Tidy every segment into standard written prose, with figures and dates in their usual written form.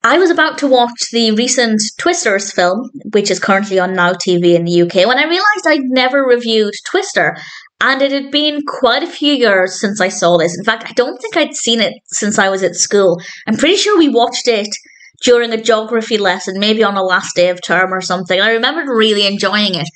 I was about to watch the recent Twisters film, which is currently on Now TV in the UK, when I realised I'd never reviewed Twister. And it had been quite a few years since I saw this. In fact, I don't think I'd seen it since I was at school. I'm pretty sure we watched it during a geography lesson, maybe on a last day of term or something. I remembered really enjoying it.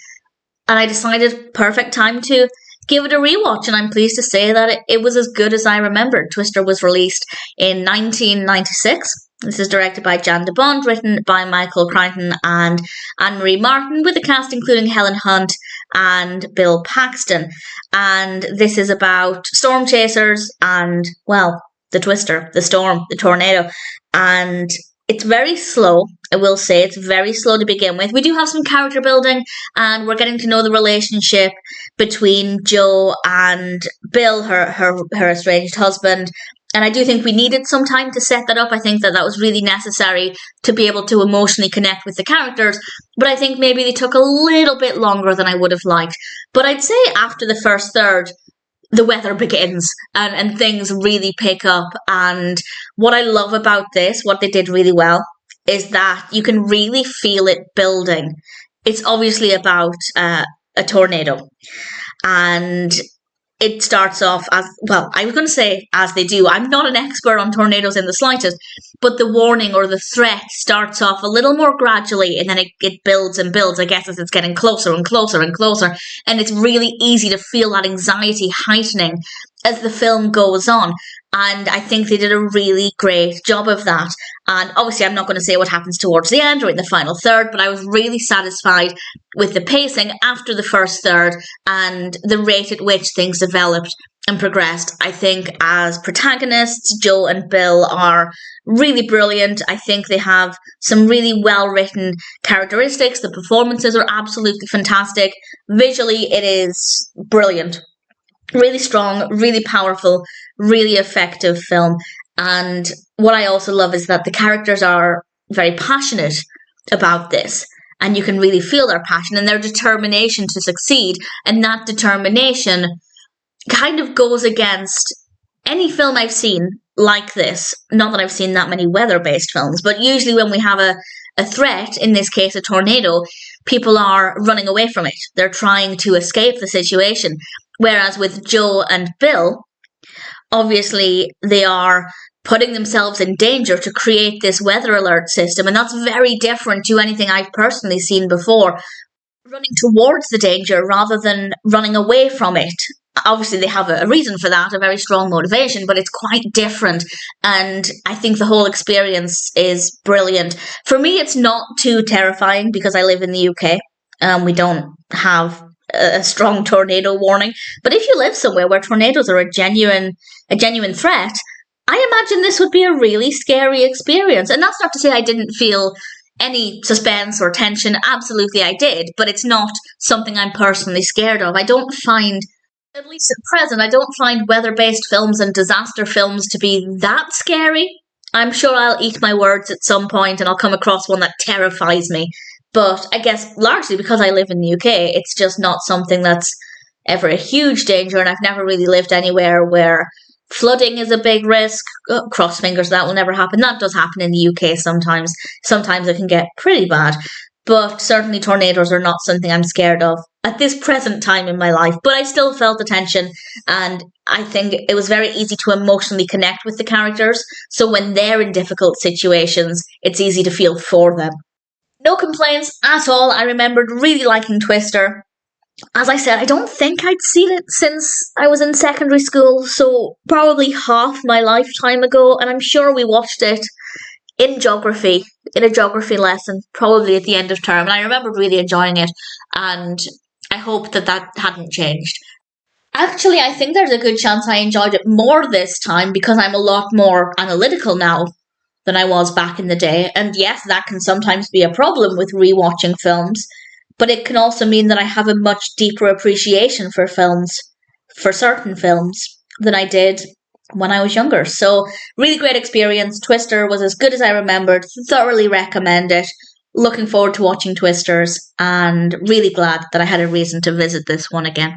And I decided perfect time to give it a rewatch. And I'm pleased to say that it was as good as I remembered. Twister was released in 1996. This is directed by Jan de Bont, written by Michael Crichton and Anne-Marie Martin, with a cast including Helen Hunt and Bill Paxton. And this is about storm chasers and, well, the Twister, the storm, the tornado. And it's very slow, I will say. It's very slow to begin with. We do have some character building, and we're getting to know the relationship between Jo and Bill, her estranged husband. And I do think we needed some time to set that up. I think that was really necessary to be able to emotionally connect with the characters. But I think maybe they took a little bit longer than I would have liked. But I'd say after the first third, the weather begins and things really pick up. And what I love about this, what they did really well, is that you can really feel it building. It's obviously about a tornado. And it starts off as, well, I was going to say as they do. I'm not an expert on tornadoes in the slightest, but the warning or the threat starts off a little more gradually, and then it builds and builds, I guess, as it's getting closer and closer and closer. And it's really easy to feel that anxiety heightening as the film goes on. And I think they did a really great job of that. And obviously, I'm not going to say what happens towards the end or in the final third, but I was really satisfied with the pacing after the first third and the rate at which things developed and progressed. I think as protagonists, Jo and Bill are really brilliant. I think they have some really well-written characteristics. The performances are absolutely fantastic. Visually, it is brilliant. Really strong, really powerful, really effective film. And what I also love is that the characters are very passionate about this. And you can really feel their passion and their determination to succeed. And that determination kind of goes against any film I've seen like this. Not that I've seen that many weather-based films, but usually when we have a threat, in this case a tornado, people are running away from it. They're trying to escape the situation. Whereas with Jo and Bill, obviously they are putting themselves in danger to create this weather alert system. And that's very different to anything I've personally seen before. Running towards the danger rather than running away from it. Obviously they have a reason for that, a very strong motivation, but it's quite different. And I think the whole experience is brilliant. For me, it's not too terrifying because I live in the UK. We don't have a strong tornado warning. But if you live somewhere where tornadoes are a genuine threat, I imagine this would be a really scary experience. And that's not to say I didn't feel any suspense or tension. Absolutely I did. But it's not something I'm personally scared of. I don't find, at least at present, I don't find weather-based films and disaster films to be that scary. I'm sure I'll eat my words at some point and I'll come across one that terrifies me. But I guess largely because I live in the UK, it's just not something that's ever a huge danger. And I've never really lived anywhere where flooding is a big risk. Cross fingers, that will never happen. That does happen in the UK sometimes. Sometimes it can get pretty bad. But certainly tornadoes are not something I'm scared of at this present time in my life. But I still felt the tension. And I think it was very easy to emotionally connect with the characters. So when they're in difficult situations, it's easy to feel for them. No complaints at all. I remembered really liking Twister. As I said, I don't think I'd seen it since I was in secondary school, so probably half my lifetime ago, and I'm sure we watched it in a geography lesson, probably at the end of term, and I remember really enjoying it, and I hope that hadn't changed. Actually, I think there's a good chance I enjoyed it more this time because I'm a lot more analytical now than I was back in the day. And yes, that can sometimes be a problem with rewatching films, but it can also mean that I have a much deeper appreciation for films, for certain films, than I did when I was younger. So, really great experience. Twister was as good as I remembered. Thoroughly recommend it. Looking forward to watching Twisters, and really glad that I had a reason to visit this one again.